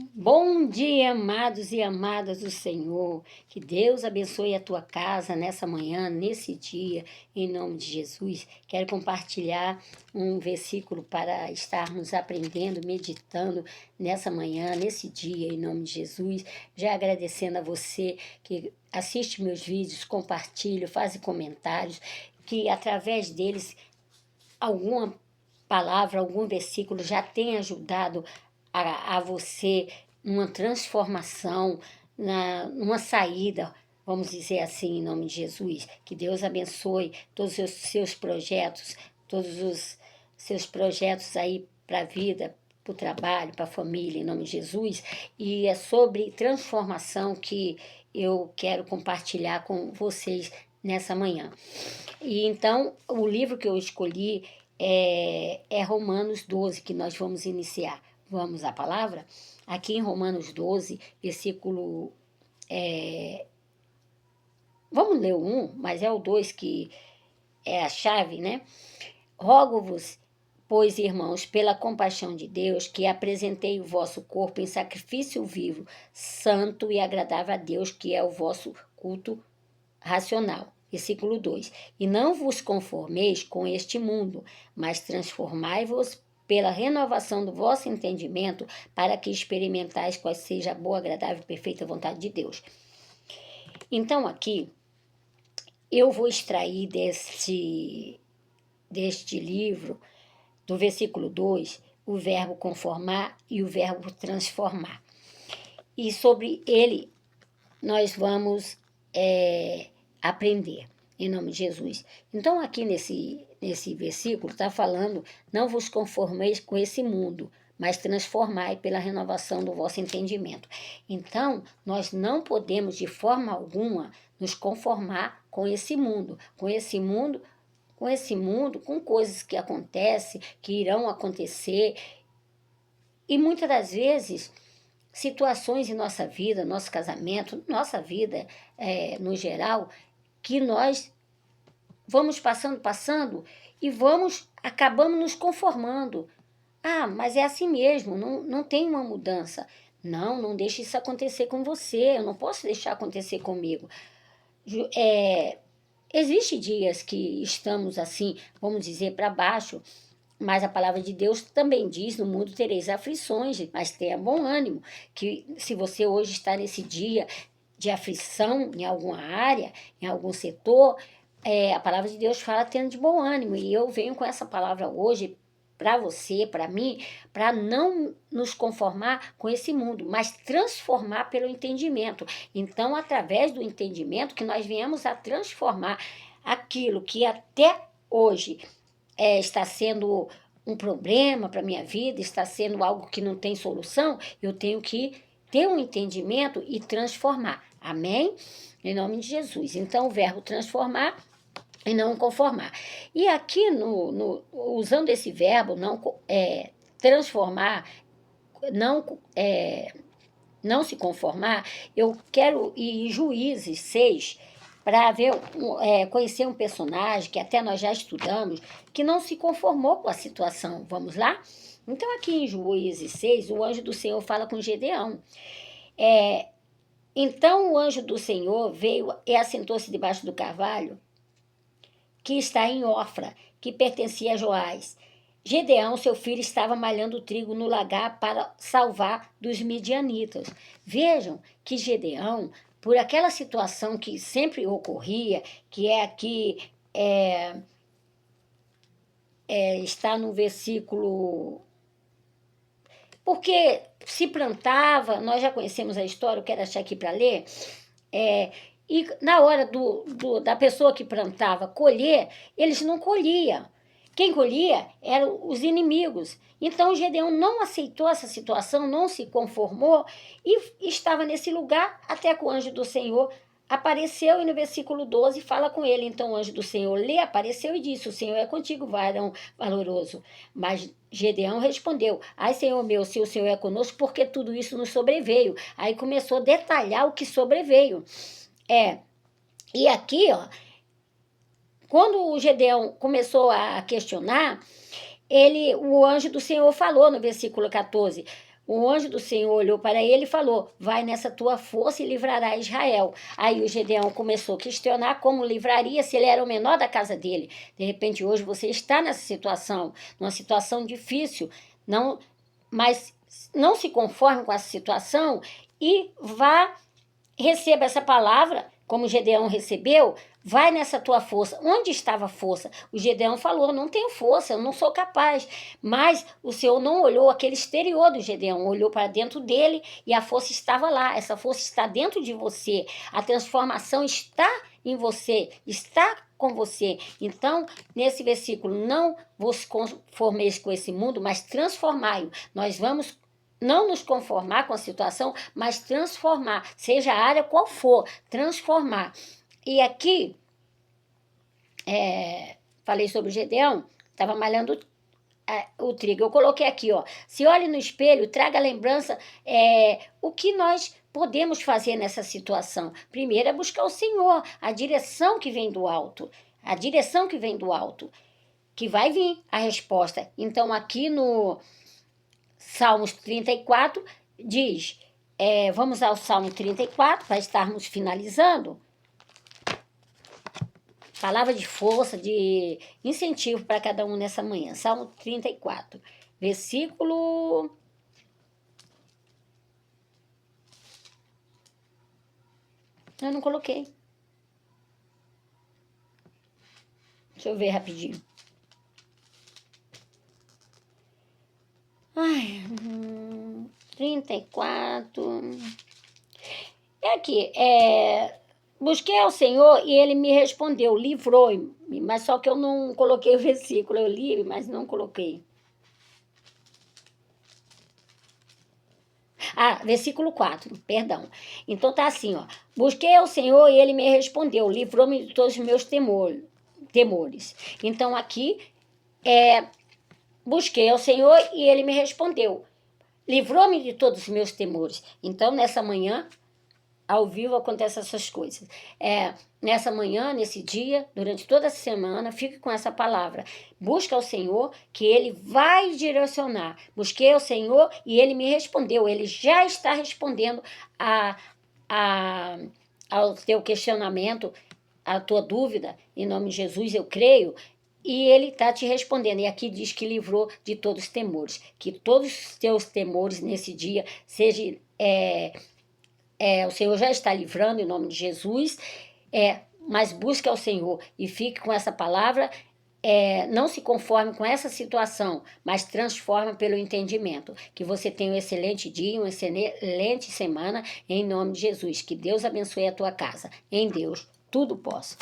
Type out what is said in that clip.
Bom dia, amados e amadas do Senhor. Que Deus abençoe a tua casa nessa manhã, nesse dia, em nome de Jesus. Quero compartilhar um versículo para estarmos aprendendo, meditando nessa manhã, nesse dia, em nome de Jesus. Já agradecendo a você que assiste meus vídeos, compartilha, faz comentários, que através deles alguma palavra, algum versículo já tenha ajudado a você numa transformação, numa saída, vamos dizer assim, em nome de Jesus. Que Deus abençoe todos os seus projetos, todos os seus projetos aí para a vida, para o trabalho, para a família, em nome de Jesus. E é sobre transformação que eu quero compartilhar com vocês nessa manhã. E então, o livro que eu escolhi é Romanos 12, que nós vamos iniciar. Vamos à palavra? Aqui em Romanos 12, versículo. Vamos ler o 1, mas é o 2 que é a chave, né? Rogo-vos, pois, irmãos, pela compaixão de Deus, que apresentei o vosso corpo em sacrifício vivo, santo e agradável a Deus, que é o vosso culto racional. Versículo 2: E não vos conformeis com este mundo, mas transformai-vos pela renovação do vosso entendimento, para que experimentais qual seja a boa, agradável e perfeita vontade de Deus. Então, aqui, eu vou extrair deste livro, do versículo 2, o verbo conformar e o verbo transformar. E sobre ele, nós vamos aprender, em nome de Jesus. Então, aqui nesse versículo, está falando, não vos conformeis com esse mundo, mas transformai pela renovação do vosso entendimento. Então, nós não podemos, de forma alguma, nos conformar com esse mundo, com coisas que acontecem, que irão acontecer, e muitas das vezes situações em nossa vida, nosso casamento, nossa vida no geral, que nós vamos passando e acabamos nos conformando. Ah, mas é assim mesmo, não tem uma mudança. Não deixe isso acontecer com você, eu não posso deixar acontecer comigo. Existem dias que estamos assim, vamos dizer, para baixo, mas a palavra de Deus também diz, no mundo tereis aflições, mas tenha bom ânimo, que se você hoje está nesse dia de aflição em alguma área, em algum setor, a palavra de Deus fala tendo de bom ânimo, e eu venho com essa palavra hoje para você, para mim, para não nos conformar com esse mundo, mas transformar pelo entendimento. Então, através do entendimento, que nós viemos a transformar aquilo que até hoje está sendo um problema para a minha vida, está sendo algo que não tem solução, eu tenho que ter um entendimento e transformar. Amém? Em nome de Jesus. Então, o verbo transformar e não conformar. E aqui, usando esse verbo, transformar, não se conformar, eu quero ir em Juízes 6 para conhecer um personagem que até nós já estudamos, que não se conformou com a situação. Vamos lá? Então, aqui em Juízes 6, o anjo do Senhor fala com Gedeão. Então, o anjo do Senhor veio e assentou-se debaixo do carvalho, que está em Ofra, que pertencia a Joás. Gedeão, seu filho, estava malhando trigo no lagar para salvar dos midianitas. Vejam que Gedeão, por aquela situação que sempre ocorria, que é aqui, está no versículo. Porque se plantava, nós já conhecemos a história, eu quero achar aqui para ler, e na hora da pessoa que plantava colher, eles não colhiam. Quem colhia eram os inimigos. Então, Gedeão não aceitou essa situação, não se conformou e estava nesse lugar até que o anjo do Senhor apareceu e no versículo 12 fala com ele. Então, o anjo do Senhor lhe apareceu e disse: o Senhor é contigo, varão valoroso. Mas Gedeão respondeu: ai, Senhor meu, se o Senhor é conosco, porque tudo isso nos sobreveio. Aí começou a detalhar o que sobreveio. E aqui, quando o Gedeão começou a questionar, o anjo do Senhor falou no versículo 14: o anjo do Senhor olhou para ele e falou, vai nessa tua força e livrará Israel. Aí o Gedeão começou a questionar como livraria se ele era o menor da casa dele. De repente, hoje você está nessa situação, numa situação difícil, mas não se conforme com essa situação e receba essa palavra, como Gedeão recebeu, vai nessa tua força. Onde estava a força? O Gedeão falou, não tenho força, eu não sou capaz. Mas o Senhor não olhou aquele exterior do Gedeão, olhou para dentro dele e a força estava lá. Essa força está dentro de você. A transformação está em você, está com você. Então, nesse versículo, não vos conformeis com esse mundo, mas transformai-o. Nós vamos não nos conformar com a situação, mas transformar, seja a área qual for, transformar. E aqui, falei sobre o Gedeão, estava malhando o trigo. Eu coloquei aqui, ó, se olhe no espelho, traga a lembrança, o que nós podemos fazer nessa situação. Primeiro é buscar o Senhor, a direção que vem do alto, a direção que vem do alto, que vai vir a resposta. Então, aqui no Salmos 34 diz, vamos ao Salmo 34 para estarmos finalizando. Palavra de força, de incentivo para cada um nessa manhã. Salmo 34, versículo... Eu não coloquei. Deixa eu ver rapidinho. Ai, 34. É aqui, busquei ao Senhor e ele me respondeu, livrou-me, mas só que eu não coloquei o versículo, eu li, mas não coloquei. Versículo 4, perdão. Então tá assim, ó. Busquei ao Senhor e ele me respondeu, livrou-me de todos os meus temores. Então aqui, busquei ao Senhor e ele me respondeu, livrou-me de todos os meus temores. Então, nessa manhã, ao vivo acontecem essas coisas. Nessa manhã, nesse dia, durante toda a semana, fique com essa palavra. Busca ao Senhor, que Ele vai direcionar. Busquei ao Senhor e Ele me respondeu. Ele já está respondendo ao teu questionamento, à tua dúvida. Em nome de Jesus, eu creio. E Ele está te respondendo. E aqui diz que livrou de todos os temores. Que todos os teus temores nesse dia sejam... o Senhor já está livrando em nome de Jesus, mas busque ao Senhor e fique com essa palavra, não se conforme com essa situação, mas transforma pelo entendimento. Que você tenha um excelente dia, uma excelente semana, em nome de Jesus. Que Deus abençoe a tua casa. Em Deus, tudo posso.